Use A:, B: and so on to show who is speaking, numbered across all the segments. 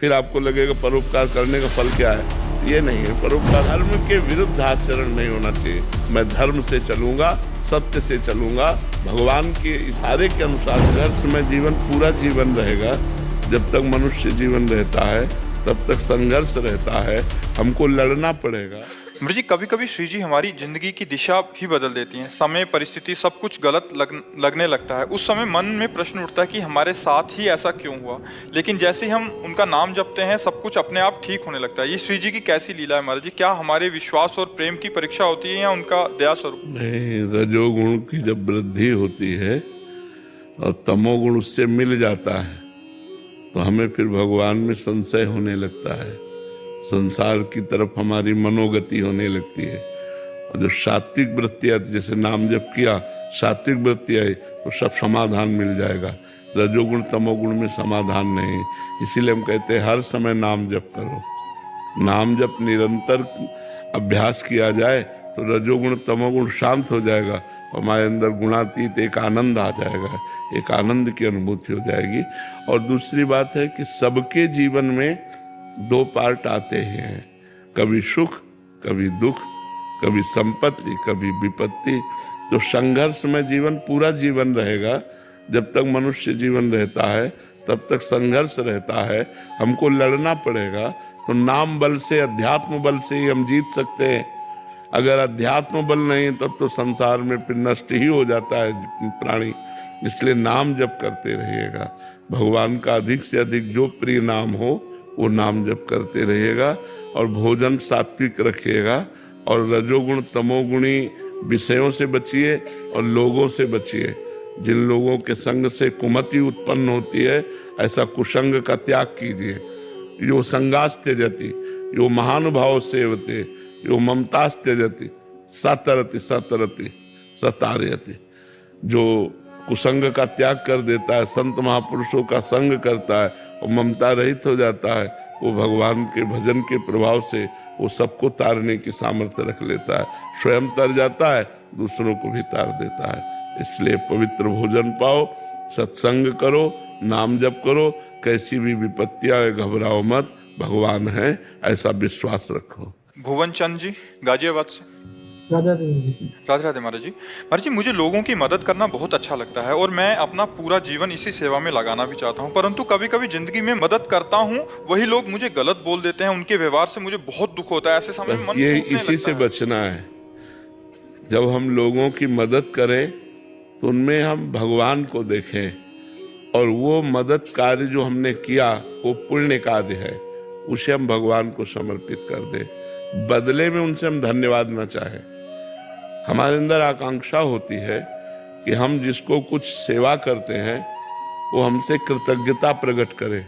A: फिर आपको लगेगा परोपकार करने का फल क्या है। ये नहीं है परोपकार। धर्म के विरुद्ध आचरण नहीं होना चाहिए। मैं धर्म से चलूंगा, सत्य से चलूंगा, भगवान के इशारे के अनुसार। संघर्ष में जीवन पूरा जीवन रहेगा। जब तक मनुष्य जीवन रहता है तब तक संघर्ष रहता है, हमको लड़ना पड़ेगा।
B: अमृत जी, कभी कभी श्री जी हमारी जिंदगी की दिशा भी बदल देती हैं। समय, परिस्थिति सब कुछ गलत लगने लगता है। उस समय मन में प्रश्न उठता है कि हमारे साथ ही ऐसा क्यों हुआ, लेकिन जैसे ही हम उनका नाम जपते हैं सब कुछ अपने आप ठीक होने लगता है। ये श्री जी की कैसी लीला है महाराज जी? क्या हमारे विश्वास और प्रेम की परीक्षा होती है या उनका दया स्वरूप?
A: नहीं, रजोगुण की जब वृद्धि होती है और तमोगुण उससे मिल जाता है तो हमें फिर भगवान में संशय होने लगता है, संसार की तरफ हमारी मनोगति होने लगती है। और जो सात्विक वृत्ति आती, जैसे नाम जप किया, सात्विक वृत्ति आई तो सब समाधान मिल जाएगा। रजोगुण तमोगुण में समाधान नहीं। इसीलिए हम कहते हैं हर समय नाम जप करो। नाम जप निरंतर अभ्यास किया जाए तो रजोगुण तमोगुण शांत हो जाएगा। हमारे अंदर गुणातीत एक आनंद आ जाएगा, एक आनंद की अनुभूति हो जाएगी। और दूसरी बात है कि सबके जीवन में दो पार्ट आते हैं, कभी सुख कभी दुख, कभी संपत्ति कभी विपत्ति। तो संघर्ष में जीवन पूरा जीवन रहेगा। जब तक मनुष्य जीवन रहता है तब तक संघर्ष रहता है, हमको लड़ना पड़ेगा। तो नाम बल से, अध्यात्म बल से ही हम जीत सकते हैं। अगर अध्यात्म बल नहीं तब तो संसार में फिर नष्ट ही हो जाता है प्राणी। इसलिए नाम जप करते रहिएगा। भगवान का अधिक से अधिक जो प्रिय नाम हो वो नाम जप करते रहिएगा। और भोजन सात्विक रखिएगा। और रजोगुण तमोगुणी विषयों से बचिए और लोगों से बचिए। जिन लोगों के संग से कुमति उत्पन्न होती है, ऐसा कुसंग का त्याग कीजिए। यो संगास त्यजति, यो महानुभाव सेवते, यो ममतास त्यजति, सतरति सतरति सतारयति। जो कुसंग का त्याग कर देता है, संत महापुरुषों का संग करता है और ममता रहित हो जाता है, वो भगवान के भजन के प्रभाव से वो सबको तारने की सामर्थ्य रख लेता है। स्वयं तर जाता है, दूसरों को भी तार देता है। इसलिए पवित्र भोजन पाओ, सत्संग करो, नाम जप करो। कैसी भी विपत्तियां घबराओ मत, भगवान है ऐसा विश्वास रखो।
B: भुवन चंद जी गाजियाबाद से।
C: राधे
B: राधे महाराज जी। महाराज जी, मुझे लोगों की मदद करना बहुत अच्छा लगता है और मैं अपना पूरा जीवन इसी सेवा में लगाना भी चाहता हूँ। परंतु कभी कभी जिंदगी में मदद करता हूँ, वही लोग मुझे गलत बोल देते हैं। उनके व्यवहार से मुझे बहुत दुख होता है। ऐसे समय में मन
A: ये
B: टूटने
A: इसी
B: लगता
A: से
B: है।
A: बचना है। जब हम लोगों की मदद करें तो उनमें हम भगवान को देखें और वो मदद कार्य जो हमने किया वो पुण्य कार्य है, उसे हम भगवान को समर्पित कर दें। बदले में उनसे हम धन्यवाद न चाहें। हमारे अंदर आकांक्षा होती है कि हम जिसको कुछ सेवा करते हैं वो हमसे कृतज्ञता प्रकट करे,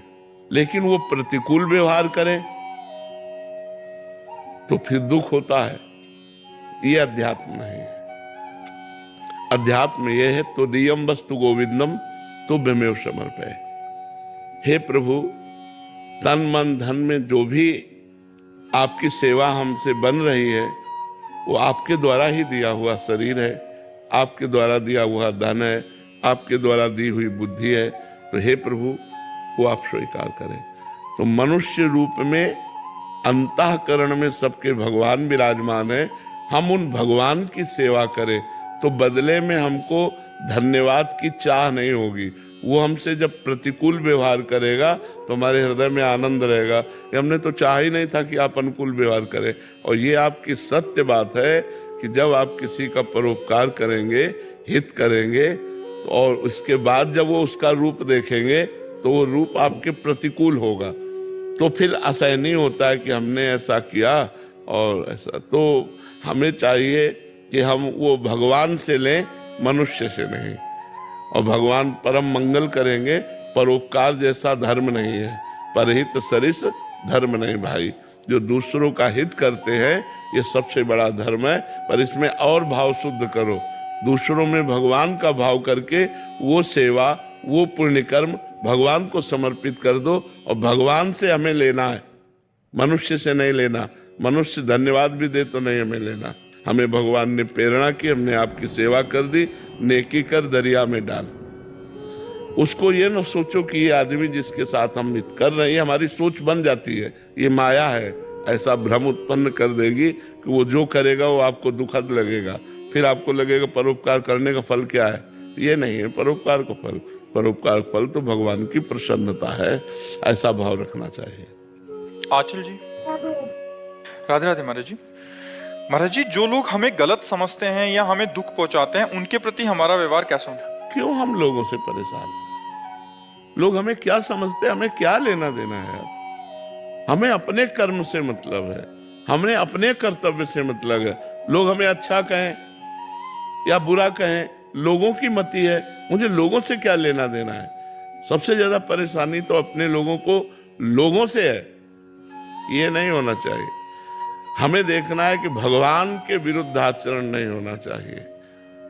A: लेकिन वो प्रतिकूल व्यवहार करे तो फिर दुख होता है। ये अध्यात्म नहीं है। अध्यात्म ये है त्वदीयम वस्तु गोविंदम तुभ्यमेव समर्पय। हे प्रभु, तन मन धन में जो भी आपकी सेवा हमसे बन रही है वो आपके द्वारा ही दिया हुआ शरीर है, आपके द्वारा दिया हुआ धन है, आपके द्वारा दी हुई बुद्धि है। तो हे प्रभु, वो आप स्वीकार करें। तो मनुष्य रूप में अंतःकरण में सबके भगवान विराजमान है। हम उन भगवान की सेवा करें तो बदले में हमको धन्यवाद की चाह नहीं होगी। वो हमसे जब प्रतिकूल व्यवहार करेगा तो हमारे हृदय में आनंद रहेगा कि हमने तो चाह ही नहीं था कि आप अनुकूल व्यवहार करें। और ये आपकी सत्य बात है कि जब आप किसी का परोपकार करेंगे, हित करेंगे, और उसके बाद जब वो उसका रूप देखेंगे तो वो रूप आपके प्रतिकूल होगा। तो फिर आशय नहीं होता है कि हमने ऐसा किया और ऐसा। तो हमें चाहिए कि हम वो भगवान से लें, मनुष्य से नहीं। और भगवान परम मंगल करेंगे। परोपकार जैसा धर्म नहीं है, परहित सरिस धर्म नहीं भाई। जो दूसरों का हित करते हैं ये सबसे बड़ा धर्म है। पर इसमें और भाव शुद्ध करो, दूसरों में भगवान का भाव करके वो सेवा, वो पुण्य कर्म भगवान को समर्पित कर दो। और भगवान से हमें लेना है, मनुष्य से नहीं लेना। मनुष्य धन्यवाद भी दे तो नहीं हमें लेना। हमें भगवान ने प्रेरणा की, हमने आपकी सेवा कर दी, नेकी कर दरिया में डाल। उसको ये ना सोचो कि ये आदमी जिसके साथ हम हित कर रहे हैं, हमारी सोच बन जाती है, ये माया है, ऐसा भ्रम उत्पन्न कर देगी कि वो जो करेगा वो आपको दुखद लगेगा, फिर आपको लगेगा परोपकार करने का फल क्या है। ये नहीं है परोपकार का फल। परोपकार फल तो भगवान की प्रसन्नता है, ऐसा भाव रखना चाहिए।
B: आंचल जी। राधे राधे महाराज जी। महाराज जी, जो लोग हमें गलत समझते हैं या हमें दुख पहुंचाते हैं, उनके प्रति हमारा व्यवहार कैसा होना?
A: क्यों हम लोगों से परेशान? लोग हमें क्या समझते हैं, हमें क्या लेना देना है? हमें अपने कर्म से मतलब है, हमें अपने कर्तव्य से मतलब है। लोग हमें अच्छा कहें या बुरा कहें, लोगों की मति है, मुझे लोगों से क्या लेना देना है? सबसे ज्यादा परेशानी तो अपने लोगों को लोगों से है। ये नहीं होना चाहिए। हमें देखना है कि भगवान के विरुद्ध आचरण नहीं होना चाहिए,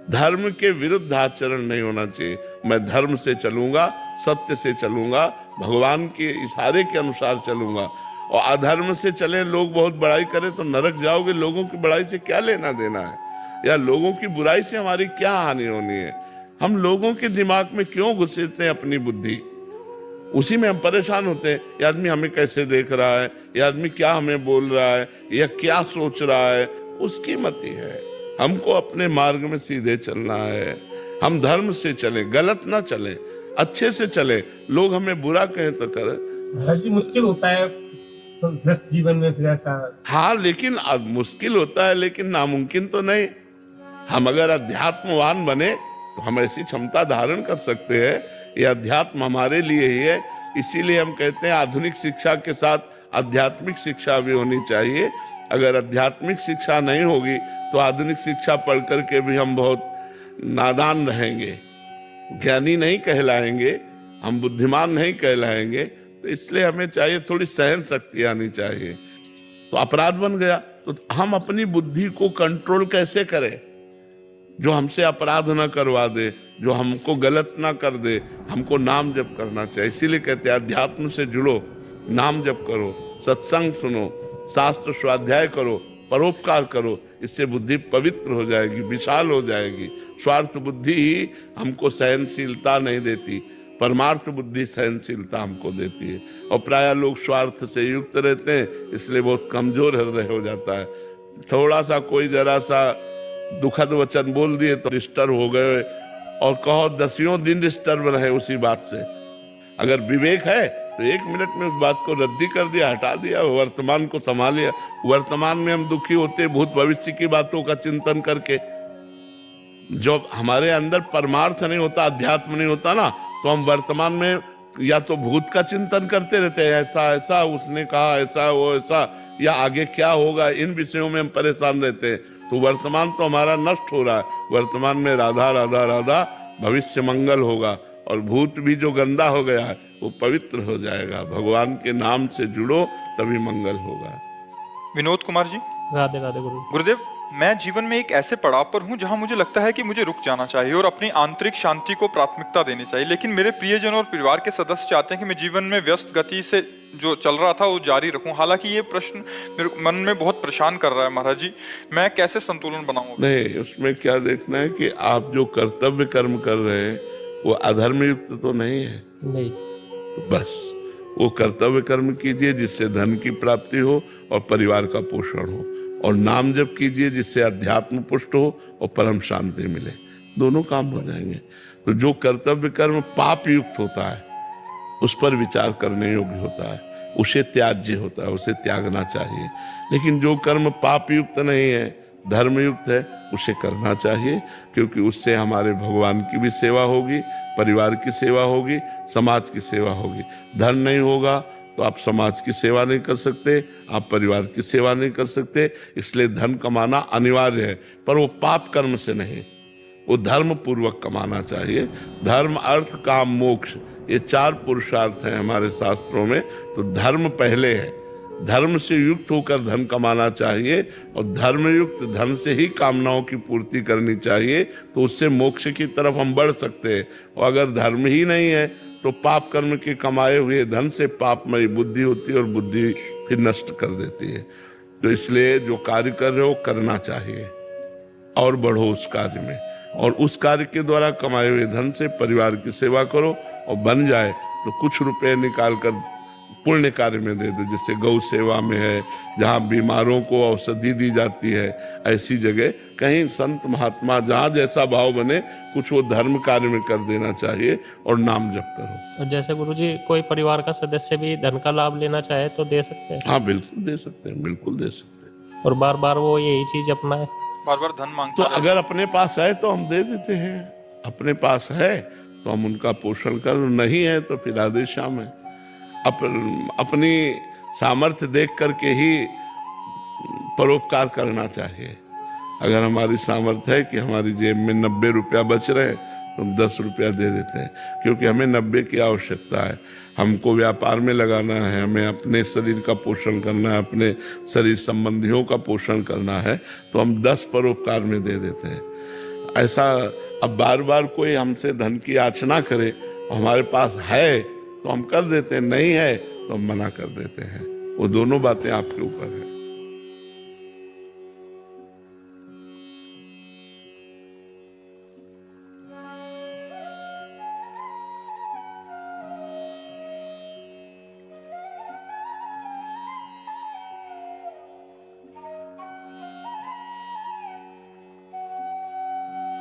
A: धर्म के विरुद्ध आचरण नहीं होना चाहिए। मैं धर्म से चलूंगा, सत्य से चलूंगा, भगवान के इशारे के अनुसार चलूंगा। और अधर्म से चले, लोग बहुत बड़ाई करें तो नरक जाओगे। लोगों की बड़ाई से क्या लेना देना है, या लोगों की बुराई से हमारी क्या हानि होनी है? हम लोगों के दिमाग में क्यों घुसेड़ते हैं अपनी बुद्धि? उसी में हम परेशान होते हैं। ये आदमी हमें कैसे देख रहा है, ये आदमी क्या हमें बोल रहा है, या क्या सोच रहा है, उसकी मति है। हमको अपने मार्ग में सीधे चलना है। हम धर्म से चले, गलत ना चले, अच्छे से चले। लोग हमें बुरा कहें तो करें।
C: मुश्किल होता है गृहस्थ जीवन में फिर ऐसा।
A: हाँ, लेकिन अब मुश्किल होता है, लेकिन नामुमकिन तो नहीं। हम अगर अध्यात्मवान बने तो हम ऐसी क्षमता धारण कर सकते हैं। ये अध्यात्म हमारे लिए ही है। इसीलिए हम कहते हैं आधुनिक शिक्षा के साथ आध्यात्मिक शिक्षा भी होनी चाहिए। अगर आध्यात्मिक शिक्षा नहीं होगी तो आधुनिक शिक्षा पढ़ करके भी हम बहुत नादान रहेंगे, ज्ञानी नहीं कहलाएंगे, हम बुद्धिमान नहीं कहलाएंगे। तो इसलिए हमें चाहिए थोड़ी सहन शक्ति आनी चाहिए। तो अपराध बन गया तो हम अपनी बुद्धि को कंट्रोल कैसे करें? जो हमसे अपराध ना करवा दे, जो हमको गलत ना कर दे, हमको नाम जप करना चाहिए। इसीलिए कहते हैं अध्यात्म से जुड़ो, नाम जप करो, सत्संग सुनो, शास्त्र स्वाध्याय करो, परोपकार करो। इससे बुद्धि पवित्र हो जाएगी, विशाल हो जाएगी। स्वार्थ बुद्धि ही हमको सहनशीलता नहीं देती, परमार्थ बुद्धि सहनशीलता हमको देती है। और प्रायः लोग स्वार्थ से युक्त रहते हैं, इसलिए बहुत कमजोर हृदय हो जाता है। थोड़ा सा कोई जरा सा दुखद वचन बोल दिए तो डिस्टर्ब हो गए, और कहो 10 दिन डिस्टर्ब रहे उसी बात से। अगर विवेक है तो 1 मिनट में उस बात को रद्दी कर दिया, हटा दिया, वर्तमान को संभाल लिया। वर्तमान में हम दुखी होते भूत भविष्य की बातों का चिंतन करके। जब हमारे अंदर परमार्थ नहीं होता, अध्यात्म नहीं होता ना, तो हम वर्तमान में या तो भूत का चिंतन करते रहते हैं, ऐसा ऐसा उसने कहा, ऐसा वो ऐसा, या आगे क्या होगा, इन विषयों में हम परेशान रहते हैं। तो वर्तमान तो हमारा नष्ट हो रहा है। वर्तमान में राधा राधा राधा, भविष्य मंगल होगा, और भूत भी जो गंदा हो गया है वो पवित्र हो जाएगा। भगवान के नाम से जुड़ो तभी मंगल होगा।
B: विनोद कुमार जी।
C: राधे राधे गुरु।
B: गुरुदेव, मैं जीवन में एक ऐसे पड़ाव पर हूँ जहाँ मुझे लगता है कि मुझे रुक जाना चाहिए और अपनी आंतरिक शांति को प्राथमिकता देनी चाहिए। लेकिन मेरे प्रियजन और परिवार के सदस्य चाहते हैं कि मैं जीवन में व्यस्त गति से जो चल रहा था वो जारी रखूं। हालांकि ये प्रश्न मेरे मन में बहुत परेशान कर रहा है महाराज जी, मैं कैसे संतुलन बनाऊं?
A: नहीं, उसमें क्या देखना है कि आप जो कर्तव्य कर्म कर रहे हैं वो अधर्म युक्त तो नहीं है।
C: नहीं,
A: तो बस वो कर्तव्य कर्म कीजिए जिससे धन की प्राप्ति हो और परिवार का पोषण हो, और नाम जप कीजिए जिससे अध्यात्म पुष्ट हो और परम शांति मिले। दोनों काम हो जाएंगे। तो जो कर्तव्य कर्म पाप युक्त होता है उस पर विचार करने योग्य होता है, उसे त्याज्य होता है, उसे त्यागना चाहिए। लेकिन जो कर्म पाप युक्त नहीं है, धर्म युक्त है, उसे करना चाहिए, क्योंकि उससे हमारे भगवान की भी सेवा होगी, परिवार की सेवा होगी, समाज की सेवा होगी। धन नहीं होगा तो आप समाज की सेवा नहीं कर सकते, आप परिवार की सेवा नहीं कर सकते। इसलिए धन कमाना अनिवार्य है, पर वो पाप कर्म से नहीं, वो धर्म पूर्वक कमाना चाहिए। धर्म, अर्थ, काम, मोक्ष, ये 4 पुरुषार्थ हैं हमारे शास्त्रों में। तो धर्म पहले है, धर्म से युक्त होकर धन कमाना चाहिए, और धर्मयुक्त धन से ही कामनाओं की पूर्ति करनी चाहिए। तो उससे मोक्ष की तरफ हम बढ़ सकते हैं। और अगर धर्म ही नहीं है तो पाप कर्म के कमाए हुए धन से पापमयी बुद्धि होती है, और बुद्धि फिर नष्ट कर देती है। तो इसलिए जो कार्य कर रहे हो करना चाहिए, और बढ़ो उस कार्य में, और उस कार्य के द्वारा कमाए हुए धन से परिवार की सेवा करो, और बन जाए तो कुछ रुपए निकाल कर पुण्य कार्य में दे दो, जैसे गौ सेवा में है, जहाँ बीमारों को औषधि दी जाती है, ऐसी जगह कहीं संत महात्मा जहाँ जैसा भाव बने कुछ वो धर्म कार्य में कर देना चाहिए और नाम जप करो।
C: और जैसे गुरुजी कोई परिवार का सदस्य भी धन का लाभ लेना चाहे तो दे सकते हैं?
A: हाँ बिल्कुल दे सकते हैं, बिल्कुल दे सकते हैं।
C: और बार बार वो यही चीज अपनाए?
B: बार बार धन
A: तो
B: मांगता है।
A: अगर अपने पास है तो हम दे देते हैं, अपने पास है तो हम उनका पोषण कर, नहीं है तो फिर आदेश शाम है। अपनी सामर्थ्य देख करके ही परोपकार करना चाहिए। अगर हमारी सामर्थ्य है कि हमारी जेब में 90 रुपया बच रहे तो हम 10 रुपया दे देते हैं, क्योंकि हमें 90 की आवश्यकता है। हमको व्यापार में लगाना है, हमें अपने शरीर का पोषण करना है, अपने शरीर संबंधियों का पोषण करना है, तो हम 10 परोपकार में दे देते हैं। ऐसा अब बार बार कोई हमसे धन की याचना करे, हमारे पास है तो हम कर देते हैं, नहीं है तो हम मना कर देते हैं। वो दोनों बातें आपके ऊपर है।